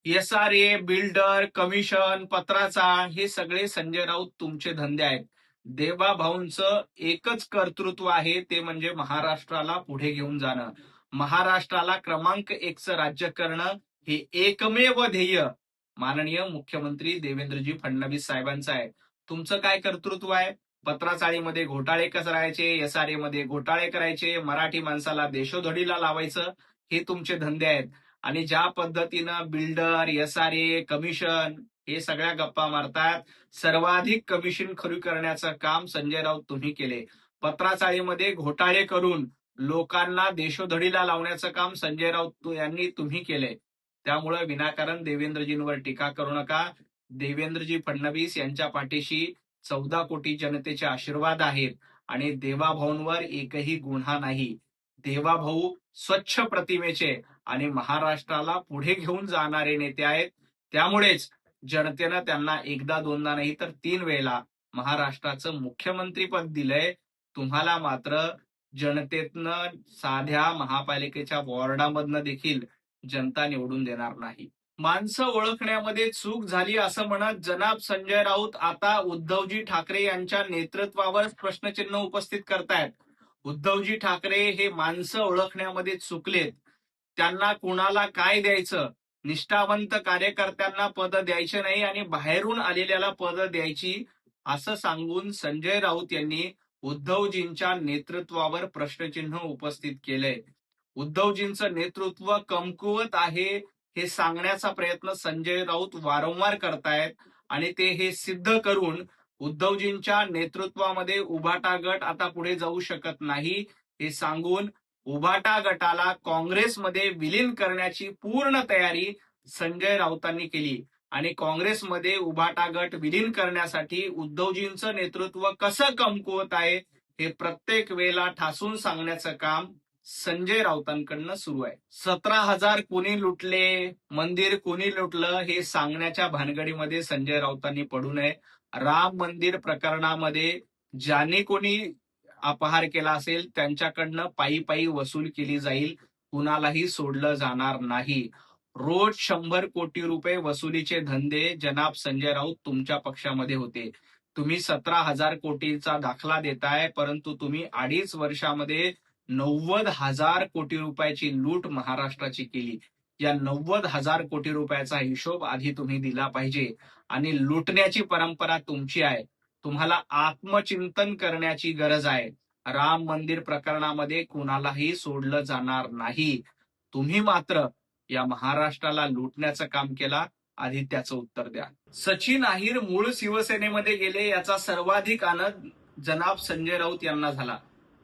SRA, builder, commission, Patrachawl हे सगळे संजय राऊत तुमचे धंदे आहेत. देवाभाऊंचं एकच कर्तृत्व आहे, ते म्हणजे महाराष्ट्राला पुढे घेऊन जाणं. महाराष्ट्राला क्रमांक 1चं राज्य करणं हे एकमेव ध्येय माननीय मुख्यमंत्री देवेंद्रजी फडणवीस साहेबांचं आहे. तुमचं काय कर्तृत्व आहे? पत्राचाळीमध्ये घोटाळे करायचे, SRA मध्ये घोटाळे करायचे, मराठी माणसाला देशोधडीला लावायचं, हे तुमचे धंदे आहेत. आणि ज्या पद्धतीनं बिल्डर, SRA, कमिशन हे सगळ्या गप्पा मारतात, सर्वाधिक कमिशन खरी करण्याचं काम संजय राऊत तुम्ही केले. पत्राचाळीमध्ये घोटाळे करून लोकांना देशोधडीला लावण्याचं काम संजय राऊत यांनी तुम्ही केले. त्यामुळे विनाकारण देवेंद्रजींवर टीका करू नका. देवेंद्रजी फडणवीस यांच्या पाठीशी 14 कोटी जनतेचे आशीर्वाद आहेत आणि देवाभाऊंवर एकही गुन्हा नाही. देवाभाऊ स्वच्छ प्रतिमेचे आणि महाराष्ट्राला पुढे घेऊन जाणारे नेते आहेत. त्यामुळेच जनतेनं त्यांना एकदा दोनदा नाही तर 3 वेळेला महाराष्ट्राचं मुख्यमंत्रीपद दिलंय. तुम्हाला मात्र जनतेतनं साध्या महापालिकेच्या वॉर्डामधनं देखील जनता निवडून देणार नाही. माणसं ओळखण्यामध्ये चूक झाली असं म्हणत जनाब संजय राऊत आता उद्धवजी ठाकरे यांच्या नेतृत्वावर प्रश्नचिन्ह उपस्थित करतायत. उद्धवजी ठाकरे हे माणसं ओळखण्यामध्ये चुकलेत. त्यांना कुणाला काय द्यायचं, निष्ठावंत कार्यकर्त्यांना पद द्यायचे नाही आणि बाहेरून आलेल्याला पद द्यायची, असं सांगून संजय राऊत यांनी उद्धवजींच्या नेतृत्वावर प्रश्नचिन्ह उपस्थित केलंय. उद्धवजींचं नेतृत्व कमकुवत आहे हे सांगण्याचा प्रयत्न संजय राऊत वारंवार करतायत आणि ते हे सिद्ध करून उद्धवजींच्या नेतृत्वामध्ये उभाटा गट आता पुढे जाऊ शकत नाही हे सांगून उभाटा गटाला काँग्रेसमध्ये विलीन करण्याची पूर्ण तयारी संजय राऊतांनी केली आणि काँग्रेसमध्ये उभाटा गट विलीन करण्यासाठी उद्धवजींचं नेतृत्व कसं कमकुवत आहे हे प्रत्येक वेळेला ठासून सांगण्याचं काम संजय राऊतांकडनं सुरू आहे. 17,000 कोणी लुटले, मंदिर कोणी लुटलं हे सांगण्याच्या भानगडीमध्ये संजय राऊतांनी पडू नये. राम मंदिर प्रकरणामध्ये ज्याने कोणी अपहार केला असेल त्यांच्याकडनं पायी पायी वसूल केली जाईल, कुणालाही सोडलं जाणार नाही. रोज 100 कोटी रुपये वसुलीचे धंदे जनाब संजय राऊत तुमच्या पक्षामध्ये होते. तुम्ही 17,000 कोटीचा दाखला देताय, परंतु तुम्ही 2.5 वर्षामध्ये 90,000 कोटी रुपयाची लूट महाराष्ट्राची केली. या 90,000 कोटी रुपयाचा हिशोब आधी तुम्ही दिला पाहिजे आणि लुटण्याची परंपरा तुमची आहे. तुम्हाला आत्मचिंतन करण्याची गरज आहे. राम मंदिर प्रकरणामध्ये कुणालाही सोडलं जाणार नाही. तुम्ही मात्र या महाराष्ट्राला लुटण्याचं काम केला, आधी त्याचं उत्तर द्या. सचिन अहिर मूळ शिवसेनेमध्ये गेले याचा सर्वाधिक आनंद जनाब संजय राऊत यांना झाला.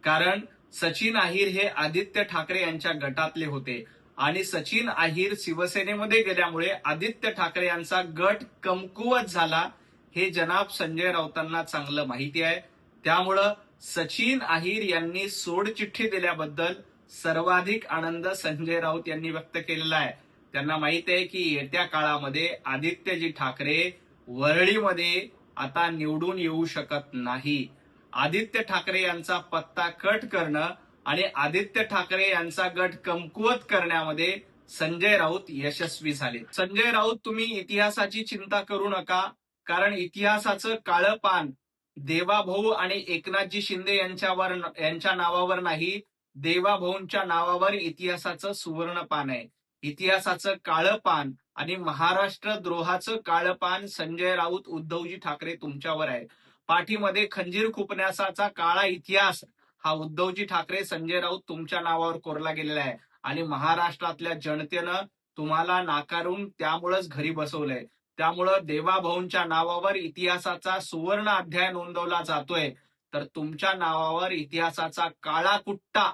कारण सचिन अहिर हे आदित्य ठाकरे यांच्या गटातले होते आणि सचिन अहिर शिवसेनेमध्ये गेल्यामुळे आदित्य ठाकरे यांचा गट कमकुवत झाला हे जनाब संजय राऊतांना चांगलं माहिती आहे. त्यामुळं सचिन अहिर यांनी सोडचिठ्ठी दिल्याबद्दल सर्वाधिक आनंद संजय राऊत यांनी व्यक्त केलेला आहे. त्यांना माहित आहे की येत्या काळामध्ये आदित्यजी ठाकरे वरळीमध्ये आता निवडून येऊ शकत नाही. आदित्य ठाकरे यांचा पत्ता कट करणं आणि आदित्य ठाकरे यांचा गट कमकुवत करण्यामध्ये संजय राऊत यशस्वी झाले. संजय राऊत तुम्ही इतिहासाची चिंता करू नका, कारण इतिहासाचं काळं पान देवाभाऊ आणि एकनाथजी शिंदे यांच्या नावावर नाही, देवाभाऊंच्या नावावर इतिहासाचं सुवर्ण पान आहे. इतिहासाचं काळं पान आणि महाराष्ट्र द्रोहाचं काळं पान संजय राऊत, उद्धवजी ठाकरे तुमच्यावर आहे. पाठीमध्ये खंजीर खुपण्याचा काळा इतिहास हा उद्धवजी ठाकरे, संजय राऊत तुमच्या नावावर कोरला गेलेला आहे आणि महाराष्ट्रातल्या जनतेनं तुम्हाला नाकारून त्यामुळेच घरी बसवलंय. त्यामुळं देवाभाऊंच्या नावावर इतिहासाचा सुवर्ण अध्याय नोंदवला जातोय, तर तुमच्या नावावर इतिहासाचा काळा कुट्टा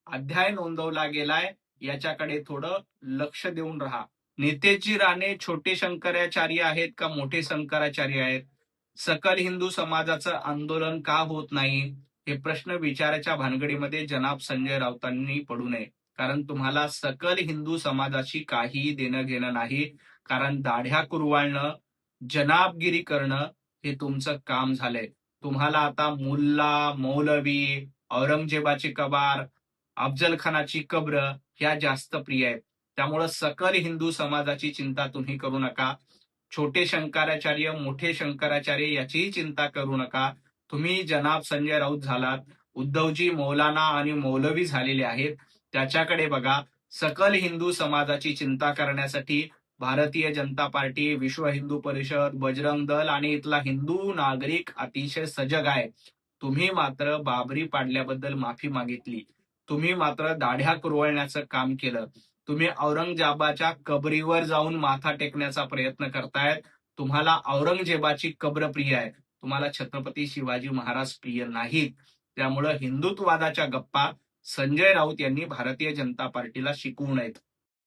अध्याय नोंदवला गेलाय. याच्याकडे थोडं लक्ष देऊन राहा. नितेशजी राणे छोटे शंकराचार्य आहेत का मोठे शंकराचार्य आहेत? सकल हिंदू समाजाचं आंदोलन का होत नाही हे प्रश्न विचाराच्या भानगडीमध्ये जनाब संजय राऊतांनी पडू नये. कारण तुम्हाला सकल हिंदू समाजाशी काहीही देणं घेणं नाही. कारण दाढ्या कुरवाळणं, जनाबगिरी करणं हे तुमचं काम झालंय. तुम्हाला आता मुल्ला, मौलवी, औरंगजेबाची कबार, अफजल खानाची कब्र ह्या जास्त प्रिय आहेत. त्यामुळं सकल हिंदू समाजाची चिंता तुम्ही करू नका. छोटे शंकराचार्य, मोठे शंकराचार्य याचीही चिंता करू नका. तुम्ही जनाब संजय राऊत झालात, उद्धवजी मौलाना आणि मौलवी झालेले आहेत. त्याच्याकडे बघा. सकल हिंदू समाजाची चिंता करण्यासाठी भारतीय जनता पार्टी, विश्व हिंदू परिषद, बजरंग दल आणि इथला हिंदू नागरिक अतिशय सजग आहे. तुम्ही मात्र बाबरी पाडल्याबद्दल माफी मागितली. तुम्ही मात्र दाढ्या कुरवळण्याचं काम केलं. तुम्ही औरंगजेबाच्या कबरीवर जाऊन माथा टेकण्याचा प्रयत्न करतायत. तुम्हाला औरंगजेबाची कब्र प्रिय आहे. तुम्हाला छत्रपती शिवाजी महाराज प्रिय नाहीत. त्यामुळं हिंदुत्ववादाच्या गप्पा संजय राऊत यांनी भारतीय जनता पार्टीला शिकवू नयेत.